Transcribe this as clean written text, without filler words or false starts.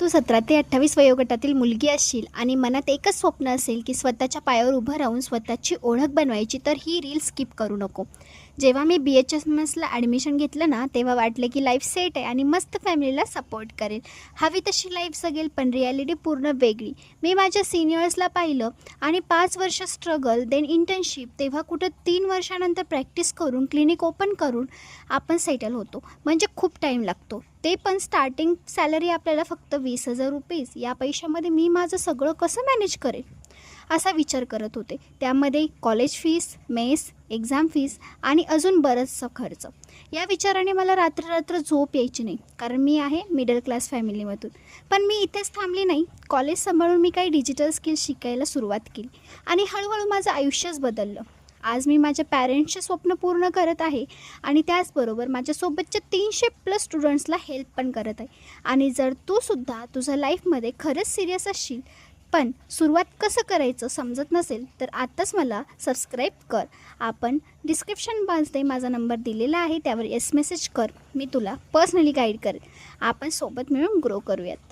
तू 17 ते 28 वयोगटातील मुलगी असशील आणि मनात एकच स्वप्न असेल की स्वतःच्या पायावर उभं राहून स्वतःची ओळख बनवायची, तर ही रील स्किप करू नको. जेव्हा मी BHMSला ॲडमिशन घेतलं ना, तेव्हा वाटलं की लाईफ सेट आहे आणि मस्त फॅमिलीला सपोर्ट करेल. हवी तशी लाईफ जगेल, पण रिॲलिटी पूर्ण वेगळी. मी माझ्या सिनियर्सला पाहिलं आणि 5 वर्ष स्ट्रगल, देन इंटर्नशिप, तेव्हा कुठं 3 वर्षानंतर प्रॅक्टिस करून, क्लिनिक ओपन करून आपण सेटल होतो. म्हणजे खूप टाईम लागतो. ते पण स्टार्टिंग सॅलरी आपल्याला फक्त 20,000 रुपीज. या पैशामध्ये मी माझं सगळं कसं मॅनेज करेल असा विचार करत होते. त्यामध्ये college fees, mess, exam fees आणि अजून बरंचसं खर्च. या विचाराने मला रात्र झोप यायची नाही, कारण मी आहे मिडल क्लास फॅमिलीमधून. पण मी इथेच थांबली नाही. कॉलेज सांभाळून मी काही डिजिटल स्किल्स शिकायला सुरुवात केली आणि हळूहळू माझं आयुष्यच बदललं. आज मी माझ्या पॅरेंट्सचे स्वप्न पूर्ण करत आहे आणि त्याचबरोबर माझ्यासोबतच्या 300+ स्टुडंट्सला हेल्प पण करत आहे. आणि जर तूसुद्धा तुझ्या लाईफमध्ये खरंच सिरियस असशील, पण सुरुवात कसं करायचं समजत नसेल, तर आत्ताच मला सबस्क्राईब कर. आपण डिस्क्रिप्शन बॉक्समध्ये माझा नंबर दिलेला आहे, त्यावर मेसेज कर. मी तुला पर्सनली गाईड करेन. आपण सोबत मिळून ग्रो करूयात.